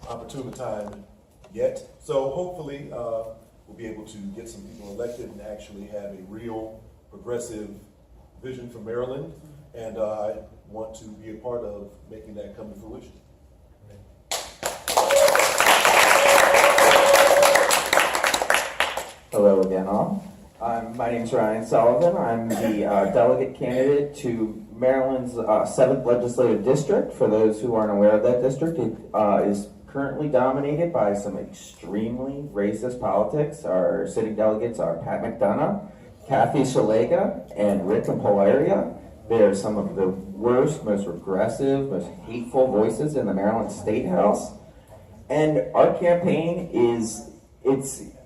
opportune time yet. So hopefully we'll be able to get some people elected and actually have a real progressive vision for Maryland. And I want to be a part of making that come to fruition. Hello again, all. My name is Ryan Sullivan. I'm the delegate candidate to Maryland's 7th Legislative District. For those who aren't aware of that district, it is currently dominated by some extremely racist politics. Our sitting delegates are Pat McDonough, Kathy Shalega, and Rick Impolaria. They're some of the worst, most regressive, most hateful voices in the Maryland State House. And our campaign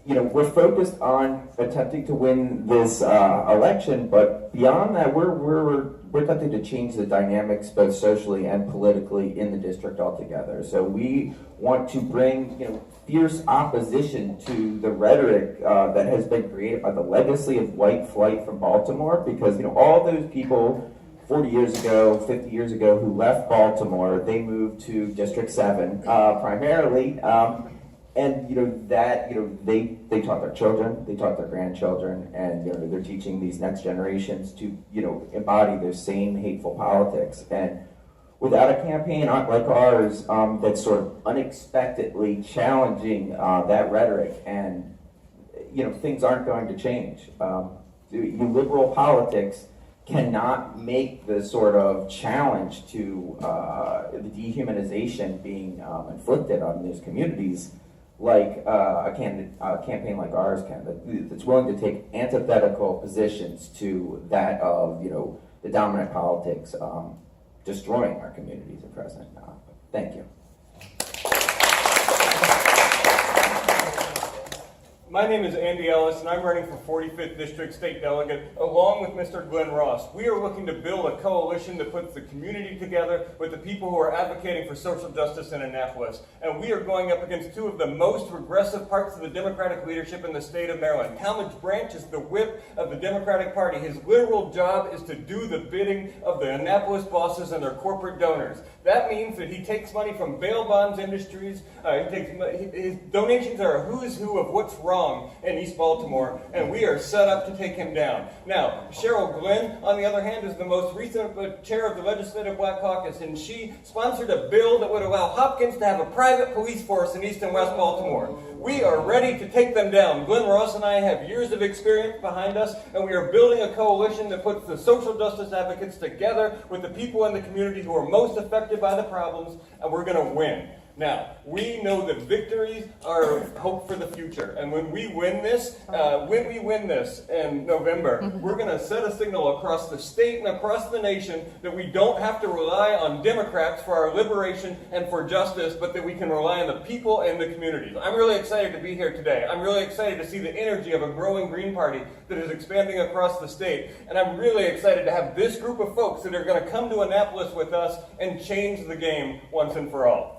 we're focused on attempting to win this election, but beyond that, we're attempting to change the dynamics both socially and politically in the district altogether. So we want to bring, fierce opposition to the rhetoric that has been created by the legacy of white flight from Baltimore, because all those people 40 years ago, 50 years ago who left Baltimore, they moved to District 7 primarily. And they taught their children, they taught their grandchildren, and they're teaching these next generations to embody those same hateful politics. And without a campaign like ours that's sort of unexpectedly challenging that rhetoric, and things aren't going to change. Liberal politics cannot make the sort of challenge to the dehumanization being inflicted on these communities like a campaign like ours can, that's willing to take antithetical positions to that of the dominant politics destroying our communities at present. Thank you. My name is Andy Ellis, and I'm running for 45th District State Delegate, along with Mr. Glenn Ross. We are looking to build a coalition that puts the community together with the people who are advocating for social justice in Annapolis. And we are going up against two of the most regressive parts of the Democratic leadership in the state of Maryland. Talmadge Branch is the whip of the Democratic Party. His literal job is to do the bidding of the Annapolis bosses and their corporate donors. That means that he takes money from bail bonds industries. His donations are a who's who of what's wrong in East Baltimore, and we are set up to take him down. Now, Cheryl Glenn, on the other hand, is the most recent chair of the Legislative Black Caucus, and she sponsored a bill that would allow Hopkins to have a private police force in East and West Baltimore. We are ready to take them down. Glenn Ross and I have years of experience behind us, and we are building a coalition that puts the social justice advocates together with the people in the community who are most affected by the problems, and we're going to win. Now, we know that victories are hope for the future, and when we win this in November, we're going to set a signal across the state and across the nation that we don't have to rely on Democrats for our liberation and for justice, but that we can rely on the people and the communities. I'm really excited to be here today. I'm really excited to see the energy of a growing Green Party that is expanding across the state, and I'm really excited to have this group of folks that are going to come to Annapolis with us and change the game once and for all.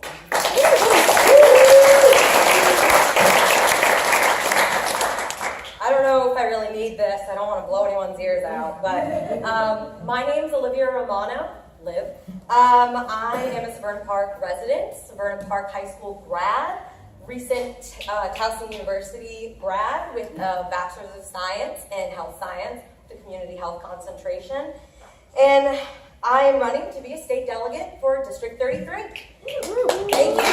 I don't know if I really need this. I don't want to blow anyone's ears out, but my name's Olivia Romano, Liv. I am a Severna Park resident, Severna Park High School grad, recent Towson University grad with a Bachelor's of Science in Health Science, the Community Health concentration, and I am running to be a state delegate for District 33. Thank you.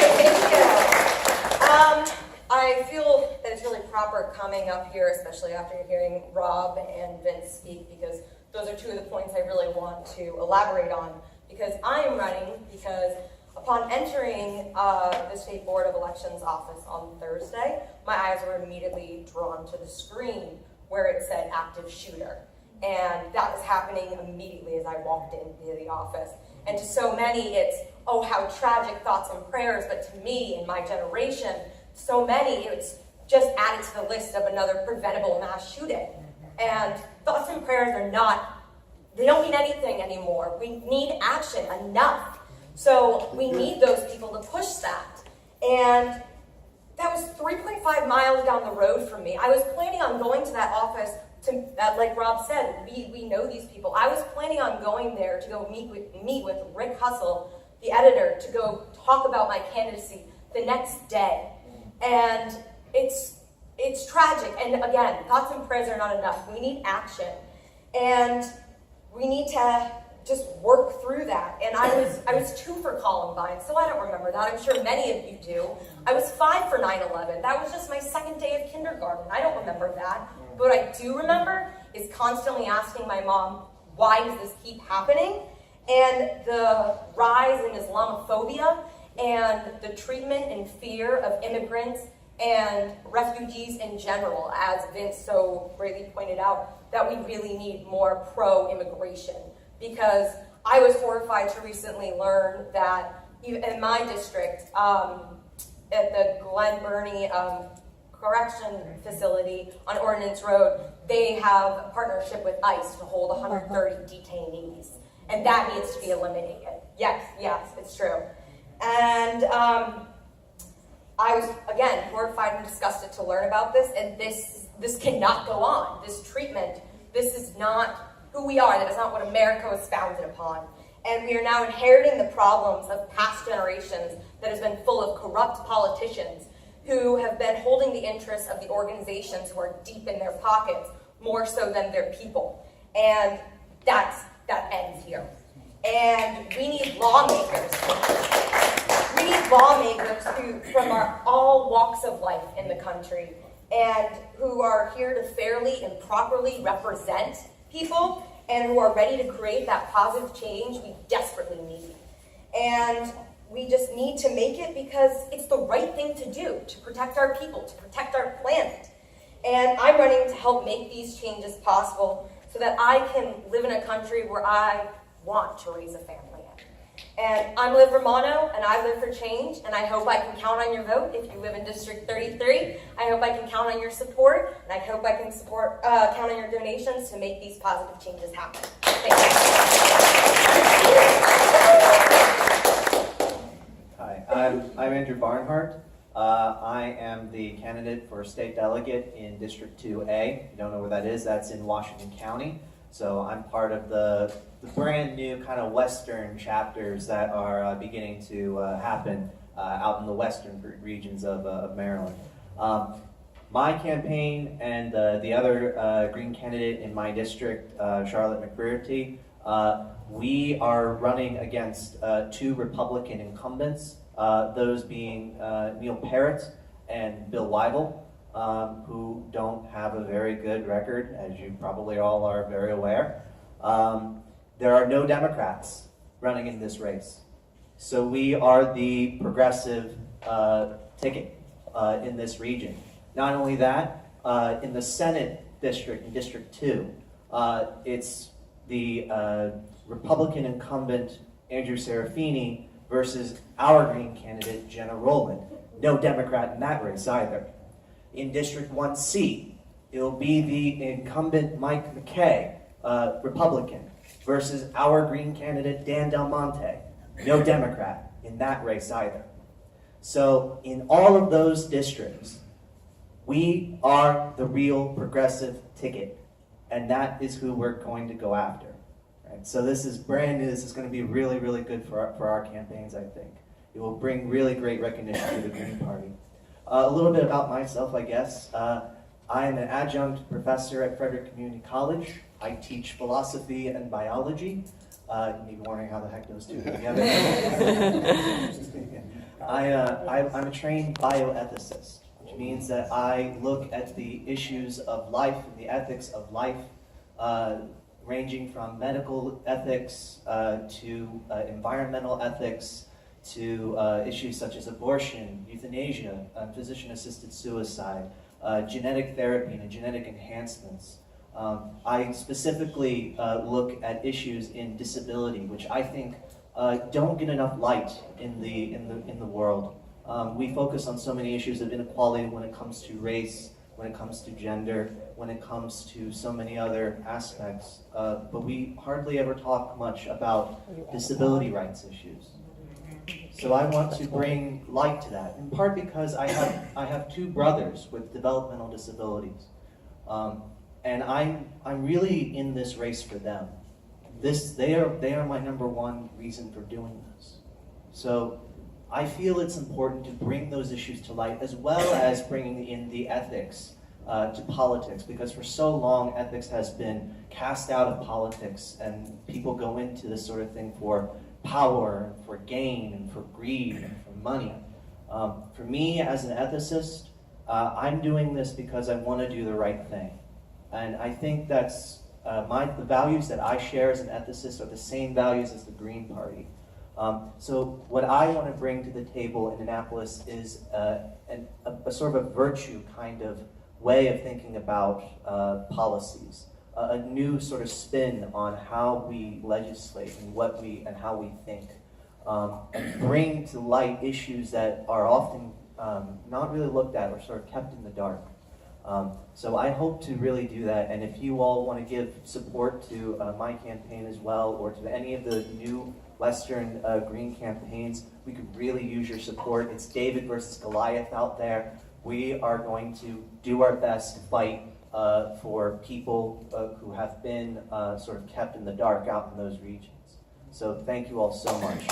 I feel that it's really proper coming up here, especially after hearing Rob and Vince speak, because those are two of the points I really want to elaborate on. Because I am running because upon entering the State Board of Elections office on Thursday, my eyes were immediately drawn to the screen where it said active shooter. And that was happening immediately as I walked into the office. And to so many, it's, oh, how tragic, thoughts and prayers. But to me, in my generation, so many, it's just added to the list of another preventable mass shooting. And thoughts and prayers are not, they don't mean anything anymore. We need action, enough. So we need those people to push that. And that was 3.5 miles down the road from me. I was planning on going to that office like Rob said, we know these people. I was planning on going there to go meet with Rick Hussle, the editor, to go talk about my candidacy, the next day. And it's tragic. And again, thoughts and prayers are not enough. We need action. And we need to just work through that. And I was 2 for Columbine, so I don't remember that. I'm sure many of you do. I was 5 for 9/11. That was just my second day of kindergarten. I don't remember that. But what I do remember is constantly asking my mom, why does this keep happening? And the rise in Islamophobia and the treatment and fear of immigrants and refugees in general, as Vince so greatly pointed out, that we really need more pro-immigration. Because I was horrified to recently learn that in my district, at the Glen Burnie Correction Facility on Ordnance Road, they have a partnership with ICE to hold 130 detainees. And that needs to be eliminated. Yes, it's true. And I was, again, horrified and disgusted to learn about this, and this cannot go on. This treatment, this is not who we are. That is not what America was founded upon. And we are now inheriting the problems of past generations that has been full of corrupt politicians who have been holding the interests of the organizations who are deep in their pockets more so than their people. And that ends here. And we need lawmakers. We need lawmakers who, from all walks of life in the country, and who are here to fairly and properly represent people, and who are ready to create that positive change we desperately need. And we just need to make it because it's the right thing to do, to protect our people, to protect our planet. And I'm running to help make these changes possible so that I can live in a country where I want to raise a family in. And I'm Liv Romano, and I live for change, and I hope I can count on your vote if you live in District 33. I hope I can count on your support, and I hope I can count on your donations to make these positive changes happen. Thank you. Hi, I'm Andrew Barnhart. I am the candidate for state delegate in District 2A. If you don't know where that is, that's in Washington County. So I'm part of the brand new kind of western chapters that are beginning to happen out in the western regions of Maryland. My campaign and the other Green candidate in my district, Charlotte McBrearty, we are running against 2 Republican incumbents, those being Neil Parrott and Bill Weibel, who don't have a very good record, as you probably all are very aware. There are no Democrats running in this race. So we are the progressive ticket in this region. Not only that, in the Senate district, in District 2, it's the Republican incumbent Andrew Serafini versus our Green candidate Jenna Rowland. No Democrat in that race either. In District 1C, it'll be the incumbent Mike McKay, Republican, versus our Green candidate Dan Del Monte. No Democrat in that race either. So in all of those districts, we are the real progressive ticket, and that is who we're going to go after. Right? So this is brand new. This is going to be really, really good for our campaigns, I think. It will bring really great recognition to the Green Party. A little bit about myself, I guess. I am an adjunct professor at Frederick Community College. I teach philosophy and biology. You may be wondering how the heck those two go together. I'm a trained bioethicist, which means that I look at the issues of life and the ethics of life, ranging from medical ethics to environmental ethics, to issues such as abortion, euthanasia, physician-assisted suicide, genetic therapy and genetic enhancements. I specifically look at issues in disability, which I think don't get enough light in the world. We focus on so many issues of inequality when it comes to race, when it comes to gender, when it comes to so many other aspects, but we hardly ever talk much about disability rights issues. So I want to bring light to that, in part because I have 2 brothers with developmental disabilities, and I'm really in this race for them. They are my #1 reason for doing this. So I feel it's important to bring those issues to light, as well as bringing in the ethics to politics, because for so long ethics has been cast out of politics, and people go into this sort of thing for power, and for gain, and for greed, and for money. For me, as an ethicist, I'm doing this because I want to do the right thing. And I think that's the values that I share as an ethicist are the same values as the Green Party. So what I want to bring to the table in Annapolis is a sort of a virtue kind of way of thinking about policies, a new sort of spin on how we legislate and how we think, and bring to light issues that are often not really looked at or sort of kept in the dark. So I hope to really do that, and if you all want to give support to my campaign as well, or to any of the new Western Green campaigns, we could really use your support. It's David versus Goliath out there. We are going to do our best to fight for people who have been sort of kept in the dark out in those regions. So thank you all so much.